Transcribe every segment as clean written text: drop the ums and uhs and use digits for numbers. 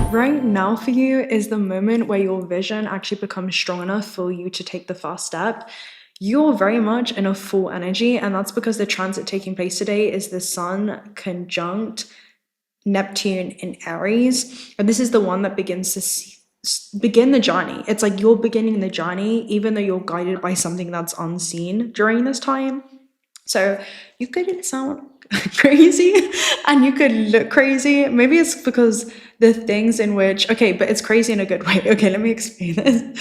Right now for you is the moment where your vision actually becomes strong enough for you to take the first step. You're very much in a full energy, and that's because the transit taking place today is the Sun conjunct Neptune in Aries. And this is the one that begins to begin the journey. It's like you're beginning the journey, even though you're guided by something that's unseen during this time. So you could sound crazy and you could look crazy. Maybe it's because the things in which, okay, but it's crazy in a good way. Okay, let me explain this.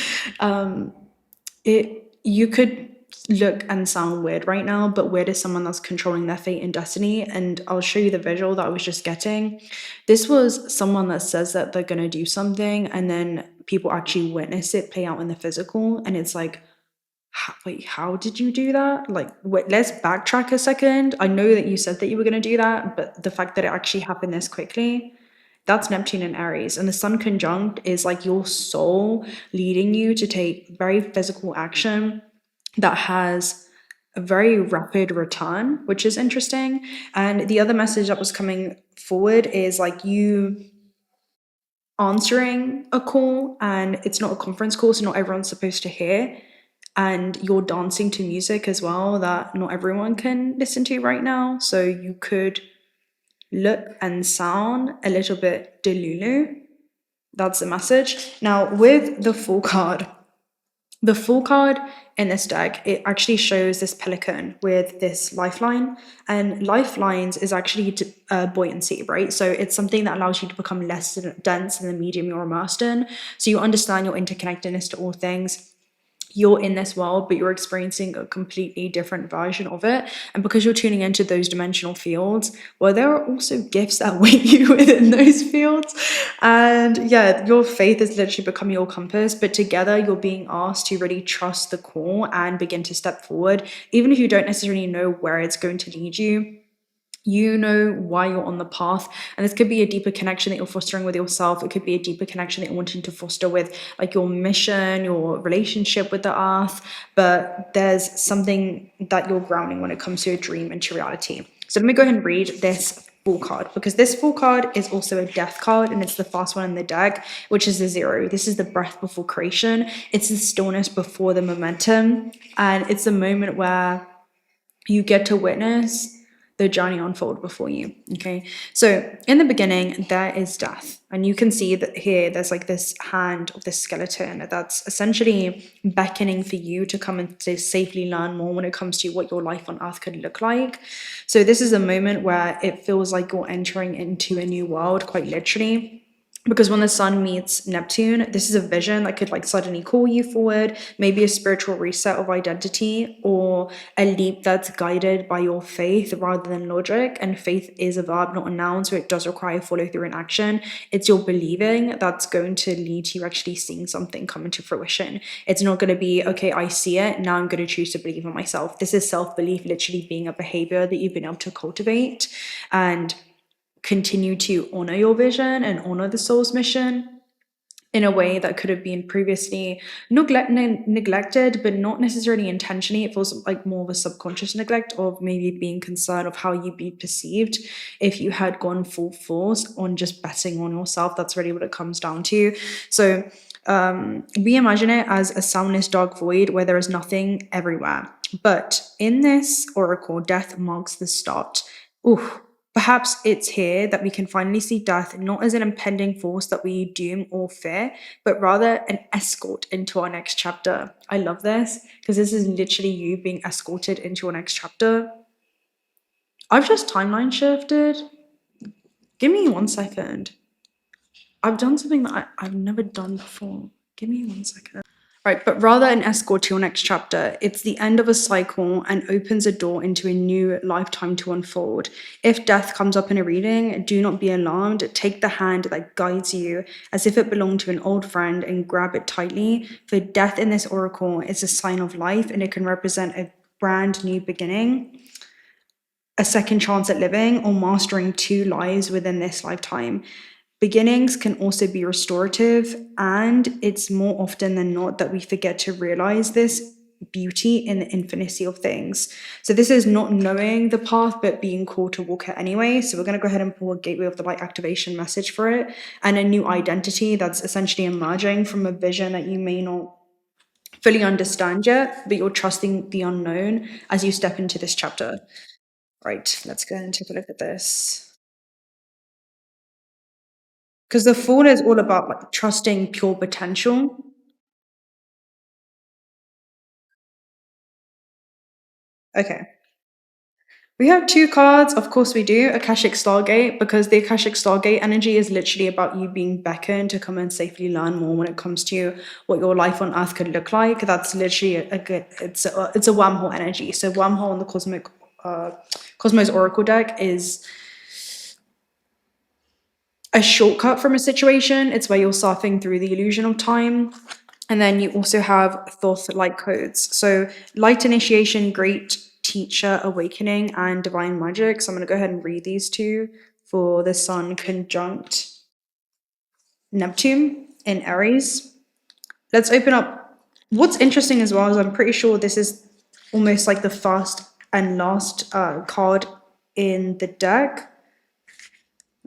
You could look and sound weird right now, but weird is someone that's controlling their fate and destiny. And I'll show you the visual that I was just getting. This was someone that says that they're going to do something, and then people actually witness it play out in the physical. And it's like, wait, how did you do that? Like, wait, let's backtrack a second. I know that you said that you were going to do that, but the fact that it actually happened this quickly, that's Neptune in Aries. And the Sun conjunct is like your soul leading you to take very physical action that has a very rapid return, which is interesting. And the other message that was coming forward is like you answering a call, and it's not a conference call, so not everyone's supposed to hear. And you're dancing to music as well that not everyone can listen to right now. So you could look and sound a little bit delulu. That's the message. Now, with the Full card in this deck, it actually shows this pelican with this lifeline, and lifelines is actually buoyancy, right? So it's something that allows you to become less dense in the medium you're immersed in. So you understand your interconnectedness to all things. You're in this world, but you're experiencing a completely different version of it. And because you're tuning into those dimensional fields, well, there are also gifts that wait you within those fields. And yeah, your faith is literally becoming your compass, but together you're being asked to really trust the call and begin to step forward. Even if you don't necessarily know where it's going to lead you, you know why you're on the path. And this could be a deeper connection that you're fostering with yourself. It could be a deeper connection that you're wanting to foster with like your mission, your relationship with the earth. But there's something that you're grounding when it comes to a dream into reality. So let me go ahead and read this Fool card, because this Fool card is also a death card, and it's the first one in the deck, which is the 0. This is the breath before creation. It's the stillness before the momentum, and it's the moment where you get to witness the journey unfold before you. Okay, so in the beginning there is death, and you can see that here there's like this hand of this skeleton that's essentially beckoning for you to come and to safely learn more when it comes to what your life on earth could look like. So this is a moment where it feels like you're entering into a new world, quite literally. Because when the Sun meets Neptune, this is a vision that could like suddenly call you forward, maybe a spiritual reset of identity, or a leap that's guided by your faith rather than logic. And faith is a verb, not a noun, so it does require follow through and action. It's your believing that's going to lead to you actually seeing something come into fruition. It's not going to be, okay, I see it, now I'm going to choose to believe in myself. This is self-belief literally being a behavior that you've been able to cultivate and continue to honor your vision and honor the soul's mission in a way that could have been previously neglected, but not necessarily intentionally. It feels like more of a subconscious neglect of maybe being concerned of how you'd be perceived if you had gone full force on just betting on yourself. That's really what it comes down to. So we imagine it as a soundless dark void where there is nothing everywhere. But in this oracle, death marks the start. Ooh. Perhaps it's here that we can finally see death not as an impending force that we doom or fear, but rather an escort into our next chapter. I love this because this is literally you being escorted into your next chapter. I've just timeline shifted. Give me 1 second. I've done something that I've never done before. Give me 1 second. Right, but rather an escort to your next chapter. It's the end of a cycle and opens a door into a new lifetime to unfold. If death comes up in a reading, do not be alarmed. Take the hand that guides you as if it belonged to an old friend and grab it tightly. For death in this oracle is a sign of life, and it can represent a brand new beginning, a second chance at living, or mastering 2 lives within this lifetime. Beginnings can also be restorative, and it's more often than not that we forget to realize this beauty in the infinity of things. So this is not knowing the path, but being called to walk it anyway. So we're going to go ahead and pull a gateway of the light activation message for it, and a new identity that's essentially emerging from a vision that you may not fully understand yet, but you're trusting the unknown as you step into this chapter. Right, let's go ahead and take a look at this. Because the Fool is all about like trusting pure potential. Okay. We have two cards, of course we do, Akashic Stargate, because the Akashic Stargate energy is literally about you being beckoned to come and safely learn more when it comes to what your life on Earth could look like. That's literally a good, it's a wormhole energy. So wormhole in the Cosmos Oracle deck is a shortcut from a situation. It's where you're surfing through the illusion of time. And then you also have Thoth light codes. So light initiation, great teacher, awakening, and divine magic. So I'm going to go ahead and read these two for the Sun conjunct Neptune in Aries. Let's open up. What's interesting as well is I'm pretty sure this is almost like the first and last card in the deck.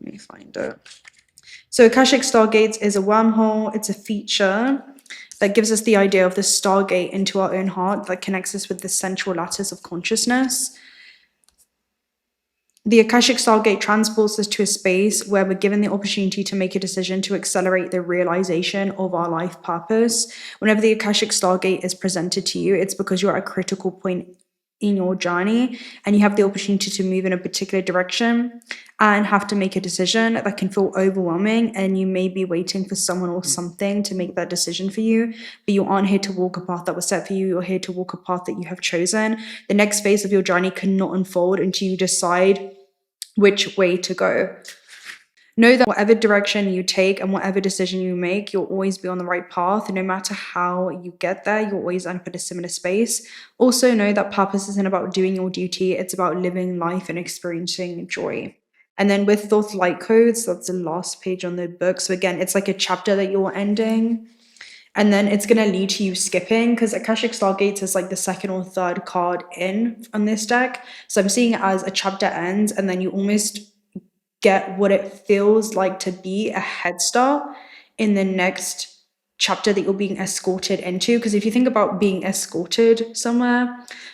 Let me find it. So Akashic Stargates is a wormhole. It's a feature that gives us the idea of the stargate into our own heart that connects us with the central lattice of consciousness. The Akashic Stargate transports us to a space where we're given the opportunity to make a decision to accelerate the realization of our life purpose. Whenever the Akashic Stargate is presented to you, it's because you're at a critical point in your journey and you have the opportunity to move in a particular direction and have to make a decision that can feel overwhelming, and you may be waiting for someone or something to make that decision for you, but you aren't here to walk a path that was set for you. You're here to walk a path that you have chosen. The next phase of your journey cannot unfold until you decide which way to go. Know that whatever direction you take and whatever decision you make, you'll always be on the right path. No matter how you get there, you'll always end up in a similar space. Also know that purpose isn't about doing your duty. It's about living life and experiencing joy. And then with Thoth light codes, that's the last page on the book. So again, it's like a chapter that you're ending. And then it's going to lead to you skipping, because Akashic Stargates is like the second or third card in on this deck. So I'm seeing it as a chapter ends and then you almost get what it feels like to be a head start in the next chapter that you're being escorted into. Because if you think about being escorted somewhere,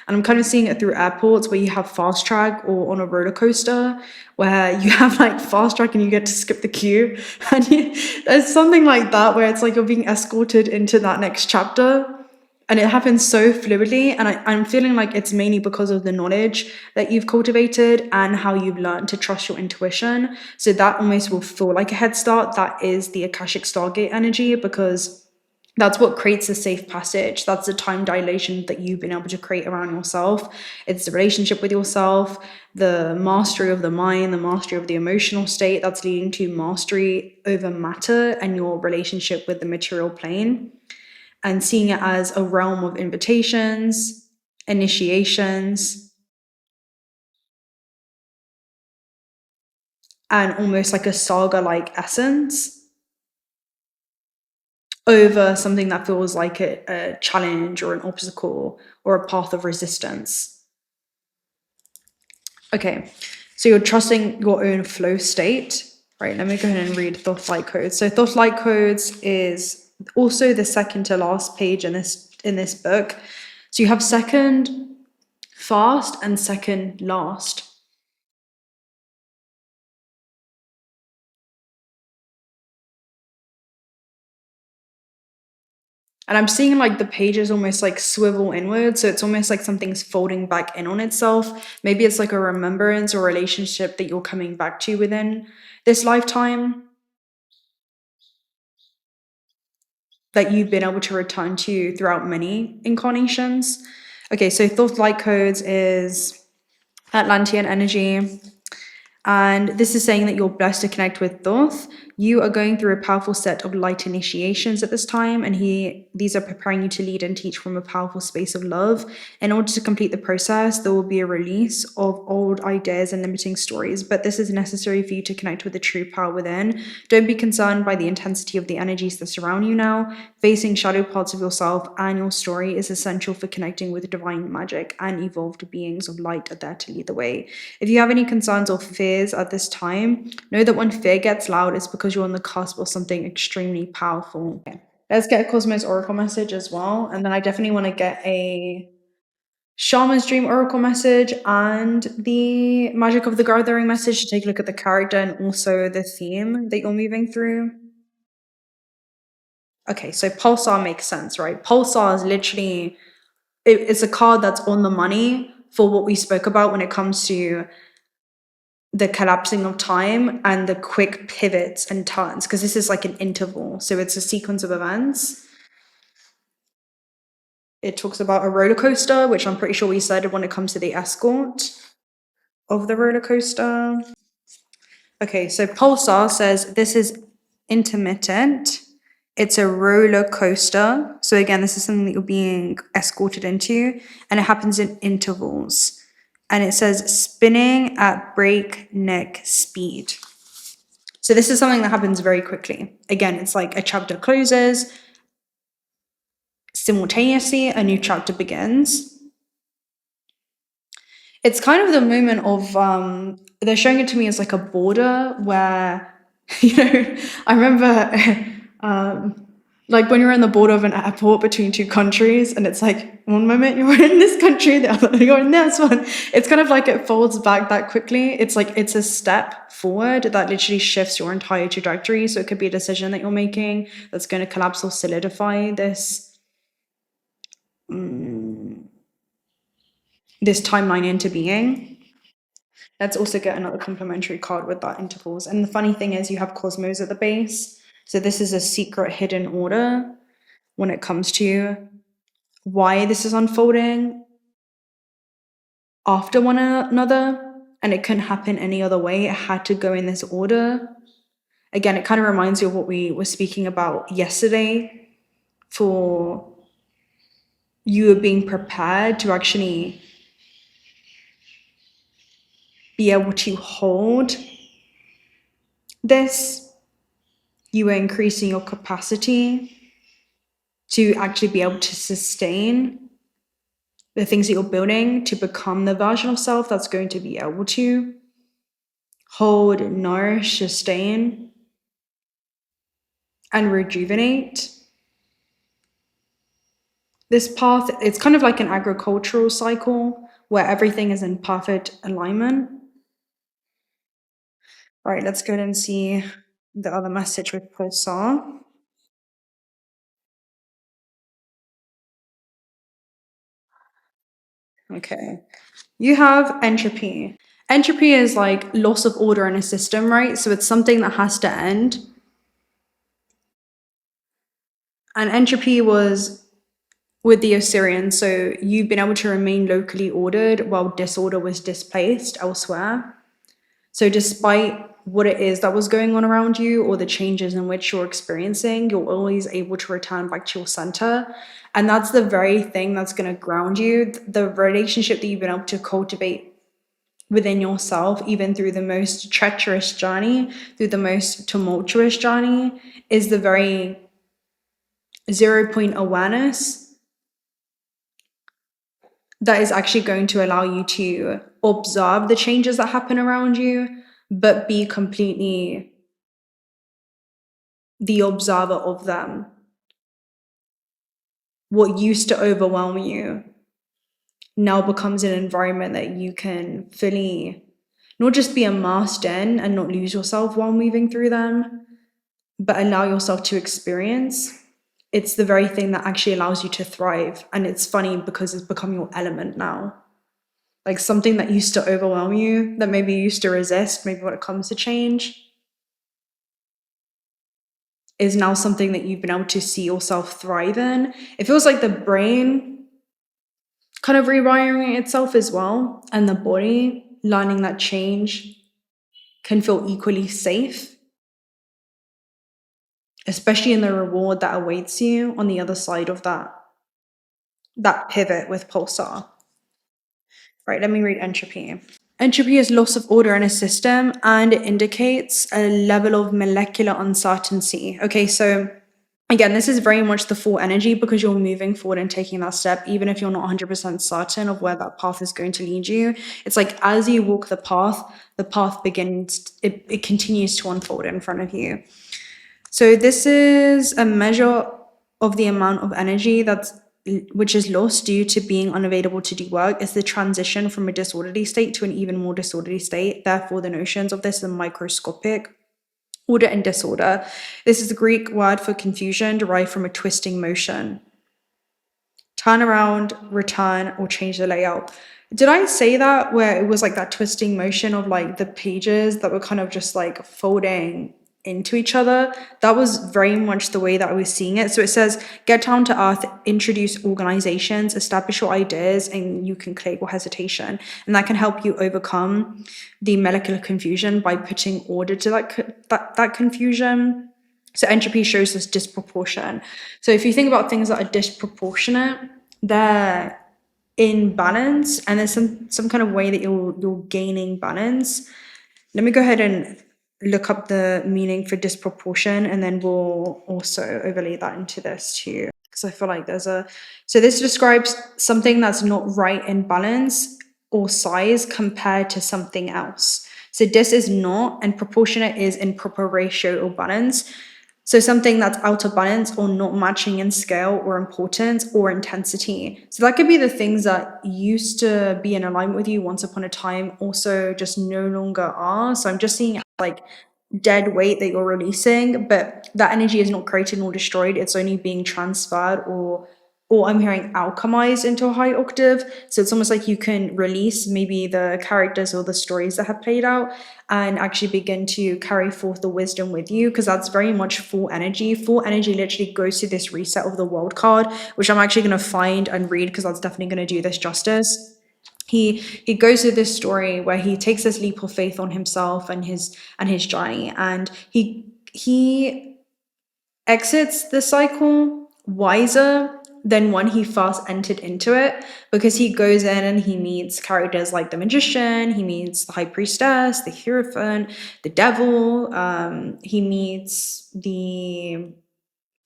and I'm kind of seeing it through airports where you have fast track, or on a roller coaster where you have like fast track and you get to skip the queue, and there's something like that where it's like you're being escorted into that next chapter. And it happens so fluidly, and I'm feeling like it's mainly because of the knowledge that you've cultivated and how you've learned to trust your intuition. So that almost will feel like a head start. That is the Akashic Stargate energy, because that's what creates a safe passage. That's the time dilation that you've been able to create around yourself. It's the relationship with yourself, the mastery of the mind, the mastery of the emotional state that's leading to mastery over matter and your relationship with the material plane. And seeing it as a realm of invitations, initiations, and almost like a saga-like essence over something that feels like a challenge or an obstacle or a path of resistance. Okay, so you're trusting your own flow state. Right, let me go ahead and read Thoth light codes. So Thoth light codes is also the second to last page in this book. So you have second fast and second last. And I'm seeing like the pages almost like swivel inward. So it's almost like something's folding back in on itself. Maybe it's like a remembrance or relationship that you're coming back to within this lifetime that you've been able to return to throughout many incarnations. Okay, so Thoth light codes is Atlantean energy. And this is saying that you're blessed to connect with Thoth. You are going through a powerful set of light initiations at this time, and these are preparing you to lead and teach from a powerful space of love. In order to complete the process, there will be a release of old ideas and limiting stories, but this is necessary for you to connect with the true power within. Don't be concerned by the intensity of the energies that surround you now. Facing shadow parts of yourself and your story is essential for connecting with divine magic and evolved beings of light are there to lead the way. If you have any concerns or fears at this time, know that when fear gets loud, it's because you're on the cusp of something extremely powerful. Okay. Let's get a Cosmos Oracle message as well. And then I definitely want to get a Shaman's Dream Oracle message and the Magic of the Gathering message to take a look at the character and also the theme that you're moving through. Okay, so Pulsar makes sense, right? Pulsar is literally, it's a card that's on the money for what we spoke about when it comes to the collapsing of time and the quick pivots and turns, because this is like an interval. So it's a sequence of events. It talks about a roller coaster, which I'm pretty sure we said when it comes to the escort of the roller coaster. Okay, so Pulsar says this is intermittent. It's a roller coaster. So again, this is something that you're being escorted into, and it happens in intervals. And it says spinning at breakneck speed. So this is something that happens very quickly. Again, it's like a chapter closes, simultaneously a new chapter begins. It's kind of the moment of, they're showing it to me as like a border where, I remember like when you're on the border of an airport between two countries and it's like one moment you're in this country, the other you're in this one. It's kind of like it folds back that quickly. It's like it's a step forward that literally shifts your entire trajectory. So it could be a decision that you're making that's going to collapse or solidify this timeline into being. Let's also get another complementary card with that intervals. And the funny thing is you have Cosmos at the base. So this is a secret hidden order when it comes to why this is unfolding after one another, and it couldn't happen any other way. It had to go in this order. Again, it kind of reminds you of what we were speaking about yesterday, for you being prepared to actually be able to hold this. You are increasing your capacity to actually be able to sustain the things that you're building to become the version of self that's going to be able to hold, nourish, sustain, and rejuvenate. This path, it's kind of like an agricultural cycle where everything is in perfect alignment. All right, let's go ahead and see the other message with Pulsar. Okay. You have entropy. Entropy is like loss of order in a system, right? So it's something that has to end. And entropy was with the Assyrians. So you've been able to remain locally ordered while disorder was displaced elsewhere. So despite what it is that was going on around you or the changes in which you're experiencing, you're always able to return back to your center. And that's the very thing that's going to ground you. The relationship that you've been able to cultivate within yourself, even through the most treacherous journey, through the most tumultuous journey, is the very 0 point awareness that is actually going to allow you to observe the changes that happen around you, but be completely the observer of them. What used to overwhelm you now becomes an environment that you can fully not just be immersed in and not lose yourself while moving through them, but allow yourself to experience. It's the very thing that actually allows you to thrive. And it's funny because it's become your element now. Like something that used to overwhelm you, that maybe you used to resist, maybe when it comes to change, is now something that you've been able to see yourself thrive in. It feels like the brain kind of rewiring itself as well, and the body learning that change can feel equally safe, especially in the reward that awaits you on the other side of that pivot with pulsar. Right, let me read entropy. Entropy is loss of order in a system, and it indicates a level of molecular uncertainty. Okay, so again, this is very much the full energy because you're moving forward and taking that step, even if you're not 100% certain of where that path is going to lead you. It's like as you walk the path begins, it continues to unfold in front of you. So this is a measure of the amount of energy which is lost due to being unavailable to do work. It's the transition from a disorderly state to an even more disorderly state. Therefore, the notions of this are microscopic. Order and disorder. This is the Greek word for confusion derived from a twisting motion. Turn around, return, or change the layout. Did I say that where it was like that twisting motion of like the pages that were kind of just like folding into each other? That was very much the way that I was seeing it. So it says, get down to earth, introduce organizations, establish your ideas, and you can claim your hesitation. And that can help you overcome the molecular confusion by putting order to that confusion. So entropy shows this disproportion. So if you think about things that are disproportionate, they're in balance, and there's some kind of way that you're gaining balance. Let me go ahead and look up the meaning for disproportion, and then we'll also overlay that into this too, because I feel like so this describes something that's not right in balance or size compared to something else. So dis is not, and proportionate is in proper ratio or balance. So something that's out of balance or not matching in scale or importance or intensity. So that could be the things that used to be in alignment with you once upon a time also just no longer are. So I'm just seeing like dead weight that you're releasing, but that energy is not created nor destroyed. It's only being transferred or I'm hearing alchemized into a high octave. So it's almost like you can release maybe the characters or the stories that have played out and actually begin to carry forth the wisdom with you, because that's very much full energy. Full energy literally goes to this reset of the world card, which I'm actually going to find and read because that's definitely going to do this justice. He goes through this story where he takes this leap of faith on himself and his journey, and he exits the cycle wiser than when he first entered into it, because he goes in and he meets characters like the magician, he meets the high priestess, the hierophant, the devil, he meets the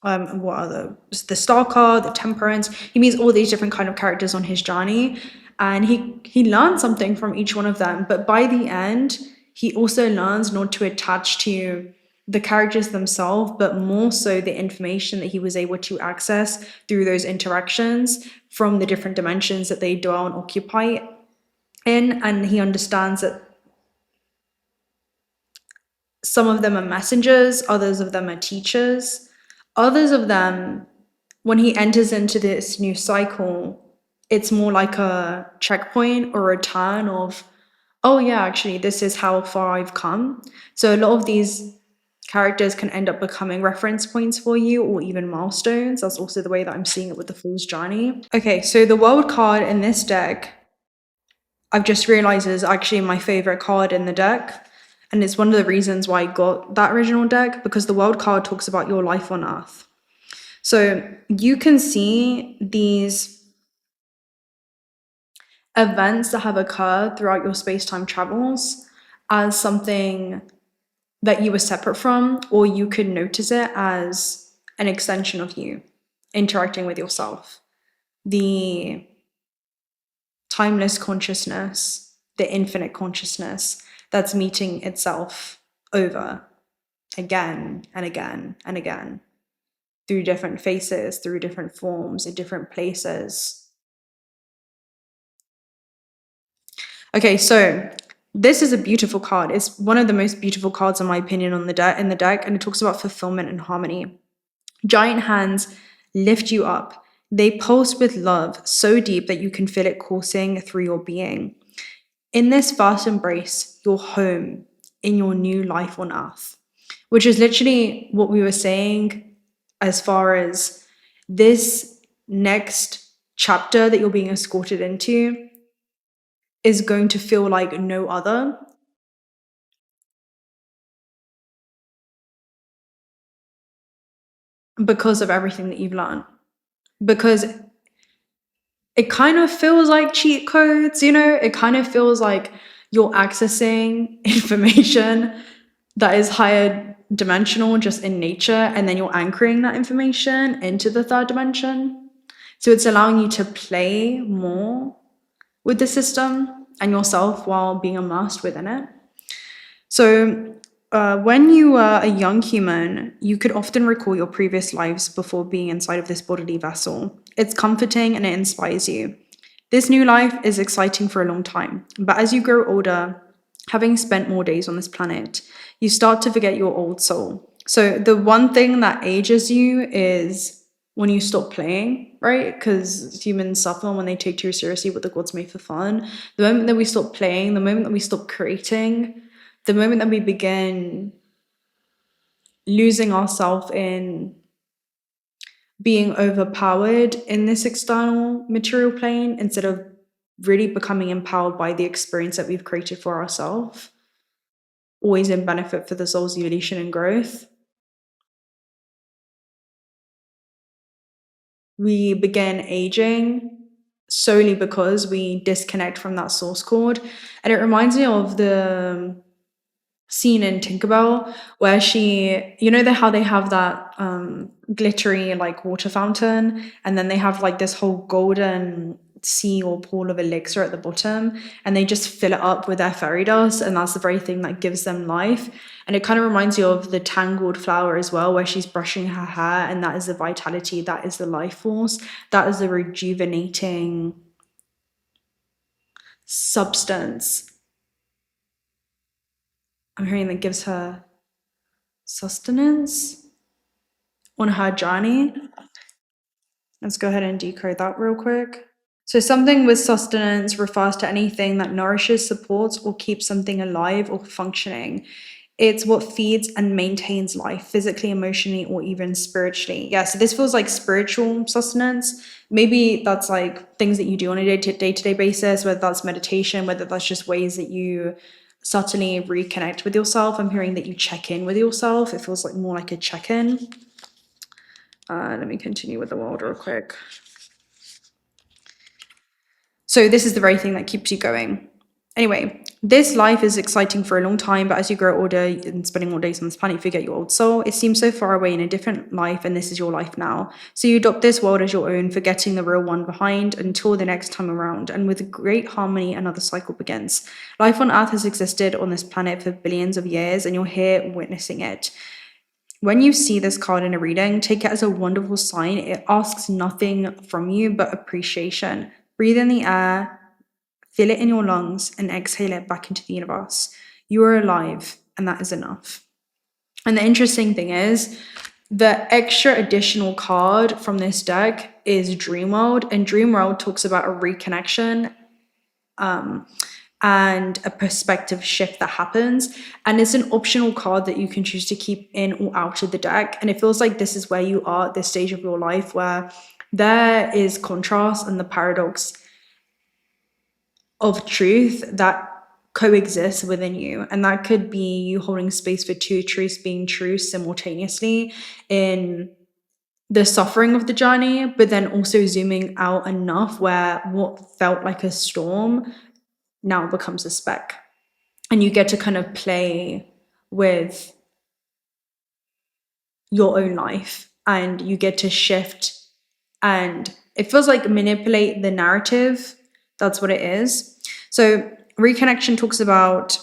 the stalker, the temperance. He meets all these different kind of characters on his journey, and he learns something from each one of them. But by the end, he also learns not to attach to the characters themselves, but more so the information that he was able to access through those interactions from the different dimensions that they dwell and occupy in. And he understands that some of them are messengers, others of them are teachers, others of them, when he enters into this new cycle, it's more like a checkpoint or a turn of, oh yeah, actually, this is how far I've come. So a lot of these characters can end up becoming reference points for you or even milestones. That's also the way that I'm seeing it with the Fool's Journey. Okay, so the World card in this deck, I've just realized is actually my favorite card in the deck. And it's one of the reasons why I got that original deck, because the World card talks about your life on Earth. So you can see these events that have occurred throughout your space-time travels as something that you were separate from, or you could notice it as an extension of you interacting with yourself. The timeless consciousness, the infinite consciousness that's meeting itself over again and again and again through different faces, through different forms, in different places. Okay, so this is a beautiful card. It's one of the most beautiful cards, in my opinion, in the deck, and it talks about fulfillment and harmony. Giant hands lift you up. They pulse with love so deep that you can feel it coursing through your being. In this vast embrace, you're home in your new life on Earth, which is literally what we were saying as far as this next chapter that you're being escorted into is going to feel like no other. because of everything that you've learned. Because it kind of feels like cheat codes, it kind of feels like you're accessing information that is higher dimensional just in nature, and then you're anchoring that information into the third dimension. So it's allowing you to play more with the system and yourself while being immersed within it. So when you were a young human, you could often recall your previous lives before being inside of this bodily vessel. It's comforting and it inspires you. This new life is exciting for a long time, but as you grow older, having spent more days on this planet, you start to forget your old soul. So the one thing that ages you is when you stop playing, right? Because humans suffer when they take too seriously what the gods made for fun. The moment that we stop playing, the moment that we stop creating, the moment that we begin losing ourselves in being overpowered in this external material plane instead of really becoming empowered by the experience that we've created for ourselves, always in benefit for the soul's evolution and growth, we begin aging solely because we disconnect from that source cord. And it reminds me of the scene in Tinkerbell where how they have that glittery like water fountain, and then they have like this whole golden sea or pool of elixir at the bottom, and they just fill it up with their fairy dust, and that's the very thing that gives them life. And it kind of reminds you of the tangled flower as well, where she's brushing her hair, and that is the vitality, that is the life force, that is the rejuvenating substance, I'm hearing, that gives her sustenance on her journey. Let's go ahead and decode that real quick. So something with sustenance refers to anything that nourishes, supports, or keeps something alive or functioning. It's what feeds and maintains life, physically, emotionally, or even spiritually. Yeah, so this feels like spiritual sustenance. Maybe that's like things that you do on a day-to-day basis, whether that's meditation, whether that's just ways that you subtly reconnect with yourself. I'm hearing that you check in with yourself. It feels like more like a check-in. Let me continue with the world real quick. So this is the very thing that keeps you going. Anyway, this life is exciting for a long time, but as you grow older and spending more days on this planet, you forget your old soul. It seems so far away in a different life, and this is your life now. So you adopt this world as your own, forgetting the real one behind until the next time around. And with great harmony, another cycle begins. Life on Earth has existed on this planet for billions of years, and you're here witnessing it. When you see this card in a reading, take it as a wonderful sign. It asks nothing from you but appreciation. Breathe in the air, feel it in your lungs, and exhale it back into the universe. You are alive, and that is enough. And the interesting thing is, the extra additional card from this deck is Dream World, and Dream World talks about a reconnection and a perspective shift that happens. And it's an optional card that you can choose to keep in or out of the deck. And it feels like this is where you are at this stage of your life, where there is contrast and the paradox of truth that coexists within you. And that could be you holding space for two truths being true simultaneously in the suffering of the journey, but then also zooming out enough where what felt like a storm now becomes a speck. And you get to kind of play with your own life, and you get to shift, and it feels like manipulate the narrative. That's what it is. So reconnection talks about,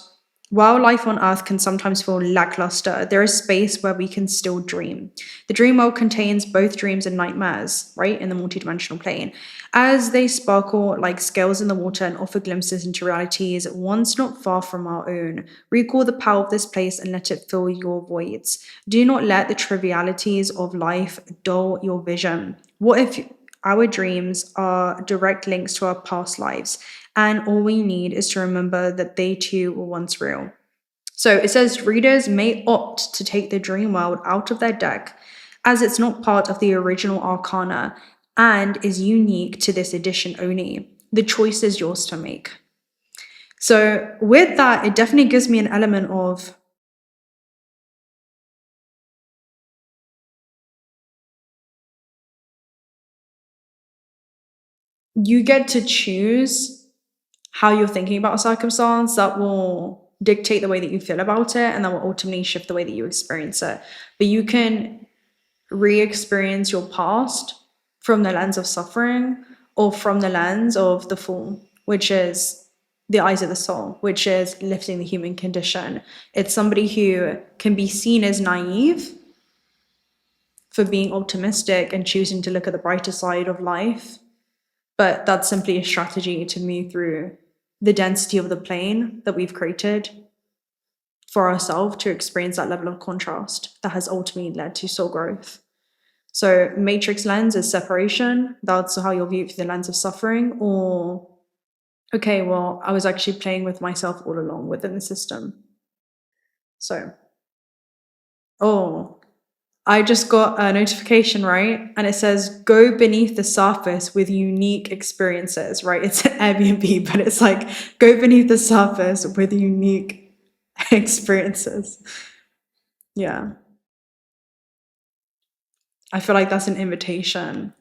while life on Earth can sometimes feel lackluster, there is space where we can still dream. The dream world contains both dreams and nightmares, right, in the multidimensional plane. As they sparkle like scales in the water and offer glimpses into realities once not far from our own. Recall the power of this place and let it fill your voids. Do not let the trivialities of life dull your vision. What if our dreams are direct links to our past lives, and all we need is to remember that they too were once real? So it says readers may opt to take the dream world out of their deck, as it's not part of the original arcana and is unique to this edition only. The choice is yours to make. So with that, it definitely gives me an element of you get to choose how you're thinking about a circumstance that will dictate the way that you feel about it, and that will ultimately shift the way that you experience it. But you can re-experience your past from the lens of suffering, or from the lens of the Fall, which is the eyes of the soul, which is lifting the human condition. It's somebody who can be seen as naive for being optimistic and choosing to look at the brighter side of life, but that's simply a strategy to move through the density of the plane that we've created for ourselves to experience that level of contrast that has ultimately led to soul growth. So matrix lens is separation. That's how you'll view it through the lens of suffering. Or, okay, well, I was actually playing with myself all along within the system. So, oh, I just got a notification, right? And it says, go beneath the surface with unique experiences, right? It's an Airbnb, but it's like, go beneath the surface with unique experiences. Yeah. I feel like that's an invitation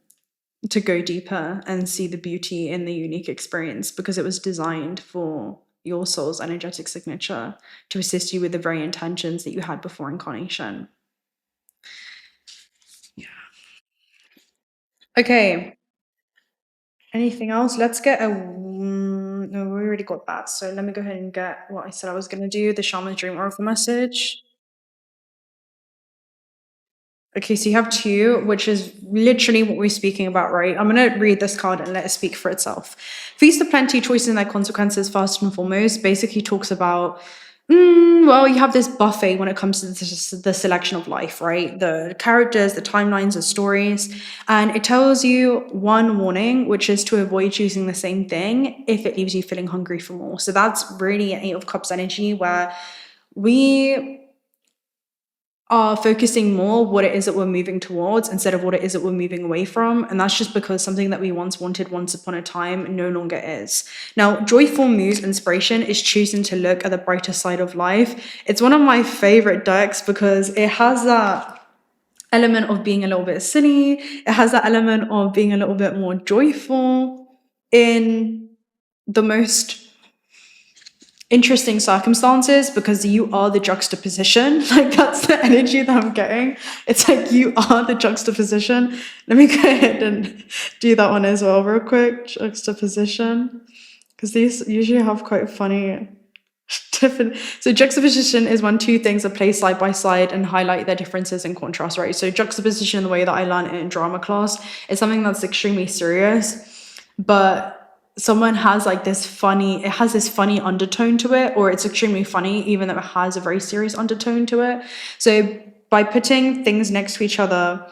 to go deeper and see the beauty in the unique experience, because it was designed for your soul's energetic signature to assist you with the very intentions that you had before incarnation. Yeah. Okay. Anything else? Let's get a. No, we already got that. So let me go ahead and get what I said I was going to do, the shaman's dream oracle message. Okay, so you have two, which is literally what we're speaking about, right? I'm going to read this card and let it speak for itself. Feast of Plenty, Choices and Their Consequences, first and foremost, basically talks about, well, you have this buffet when it comes to the selection of life, right? The characters, the timelines, the stories. And it tells you one warning, which is to avoid choosing the same thing if it leaves you feeling hungry for more. So that's really an Eight of Cups energy, where we are focusing more what it is that we're moving towards instead of what it is that we're moving away from. And that's just because something that we once wanted once upon a time no longer is. Now, Joyful Muse Inspiration is choosing to look at the brighter side of life. It's one of my favorite decks because it has that element of being a little bit silly. It has that element of being a little bit more joyful in the most interesting circumstances, because you are the juxtaposition. Like, that's the energy that I'm getting. It's like you are the juxtaposition. Let me go ahead and do that one as well real quick. Juxtaposition, because these usually have quite funny different. So juxtaposition is when two things are placed side by side and highlight their differences and contrast, right? So juxtaposition, the way that I learned it in drama class, is something that's extremely serious, but someone has like this funny, it has this funny undertone to it, or it's extremely funny even though it has a very serious undertone to it. So by putting things next to each other,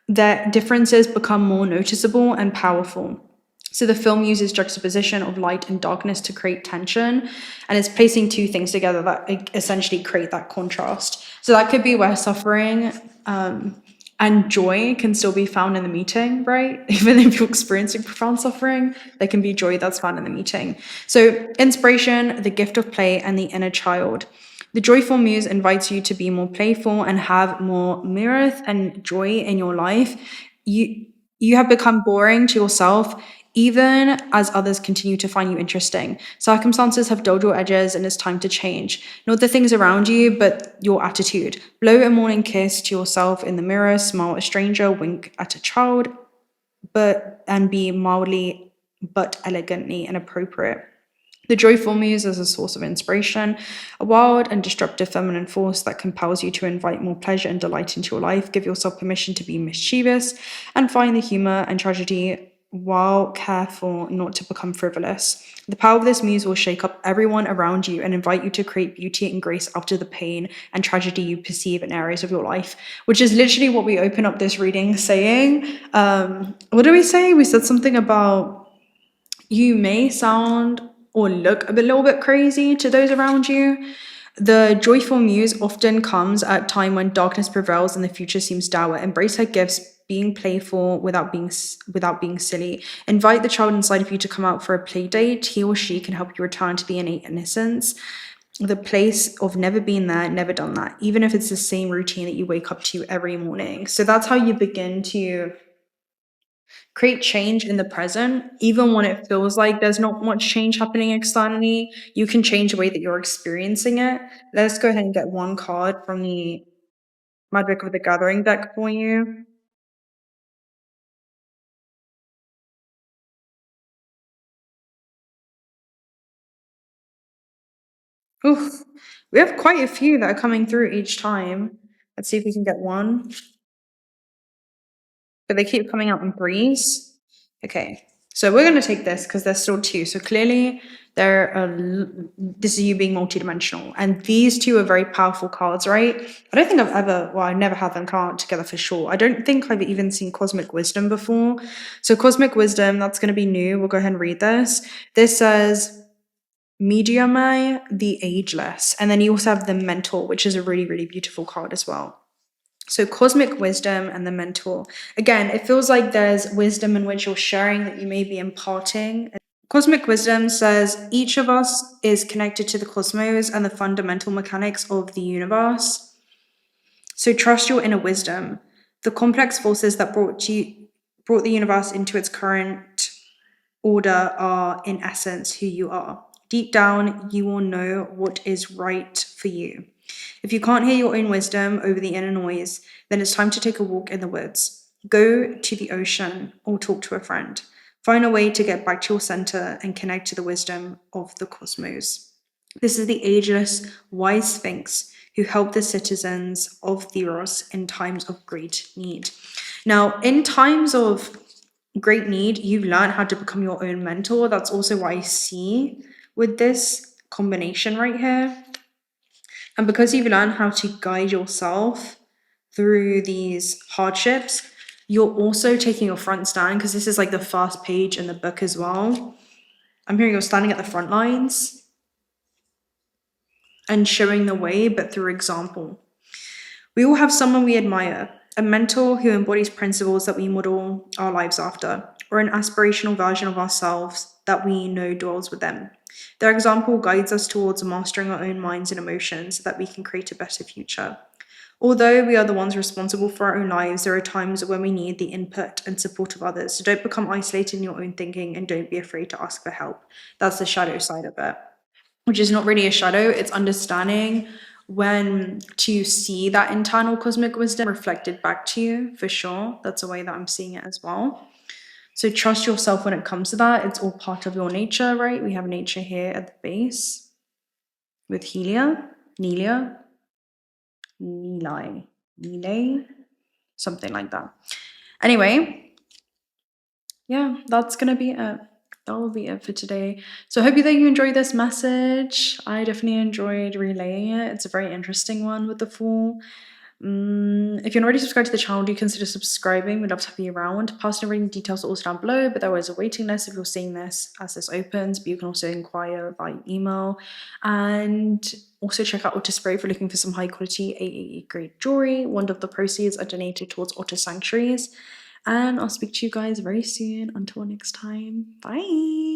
their differences become more noticeable and powerful. So the film uses juxtaposition of light and darkness to create tension, and it's placing two things together that essentially create that contrast. So that could be where suffering and joy can still be found in the meeting, right? Even if you're experiencing profound suffering, there can be joy that's found in the meeting. So inspiration, the gift of play, and the inner child. The Joyful Muse invites you to be more playful and have more mirth and joy in your life. You have become boring to yourself, even as others continue to find you interesting. Circumstances have dulled your edges and it's time to change. Not the things around you, but your attitude. Blow a morning kiss to yourself in the mirror, smile at a stranger, wink at a child, and be mildly but elegantly inappropriate. The Joyful Muse is a source of inspiration, a wild and disruptive feminine force that compels you to invite more pleasure and delight into your life. Give yourself permission to be mischievous and find the humor and tragedy while careful not to become frivolous. The power of this muse will shake up everyone around you and invite you to create beauty and grace after the pain and tragedy you perceive in areas of your life, which is literally what we open up this reading saying. What do we say? We said something about you may sound or look a little bit crazy to those around you. The Joyful Muse often comes at a time when darkness prevails and the future seems dour. Embrace her gifts, being playful without being silly. Invite the child inside of you to come out for a play date. He or she can help you return to the innate innocence, the place of never been there, never done that, even if it's the same routine that you wake up to every morning. So that's how you begin to Create change in the present, even when it feels like there's not much change happening externally. You can change the way that you're experiencing it. Let's go ahead and get one card from the Magic of the Gathering deck for you. Oof. We have quite a few that are coming through each time. Let's see if we can get one. But they keep coming out in threes. Okay, so we're going to take this because there's still two. So clearly, this is you being multidimensional, and these two are very powerful cards, right? I don't think I never had them come out together for sure. I don't think I've even seen Cosmic Wisdom before. So Cosmic Wisdom, that's going to be new. We'll go ahead and read this. This says Mediumai, the Ageless, and then you also have the Mentor, which is a really, really beautiful card as well. So Cosmic Wisdom and the Mentor. Again, it feels like there's wisdom in which you're sharing that you may be imparting. Cosmic Wisdom says each of us is connected to the cosmos and the fundamental mechanics of the universe. So trust your inner wisdom. The complex forces that brought the universe into its current order are, in essence, who you are. Deep down, you will know what is right for you. If you can't hear your own wisdom over the inner noise, then it's time to take a walk in the woods. Go to the ocean or talk to a friend. Find a way to get back to your center and connect to the wisdom of the cosmos. This is the ageless, wise Sphinx who helped the citizens of Theros in times of great need. Now, in times of great need, you've learned how to become your own mentor. That's also what I see with this combination right here. And because you've learned how to guide yourself through these hardships, you're also taking your front stand, because this is like the first page in the book as well. I'm hearing you're standing at the front lines and showing the way, but through example. We all have someone we admire, a mentor who embodies principles that we model our lives after, or an aspirational version of ourselves that we know dwells within. Their example guides us towards mastering our own minds and emotions so that we can create a better future. Although we are the ones responsible for our own lives, there are times when we need the input and support of others. So don't become isolated in your own thinking and don't be afraid to ask for help. That's the shadow side of it, which is not really a shadow, it's understanding when to see that internal cosmic wisdom reflected back to you, for sure. That's the way that I'm seeing it as well. So trust yourself when it comes to that. It's all part of your nature, right? We have nature here at the base with Nelia, something like that. Anyway, yeah, that's gonna be it. That will be it for today. So I hope that you enjoyed this message. I definitely enjoyed relaying it. It's a very interesting one with the Fool. If you're not already subscribed to the channel, do consider subscribing. We'd love to have you around. Personal reading details are also down below, but there is a waiting list if you're seeing this as this opens. But you can also inquire via email. And also check out Otter Spray if you're looking for some high quality AAE grade jewelry. One of the proceeds are donated towards otter sanctuaries. And I'll speak to you guys very soon. Until next time, bye.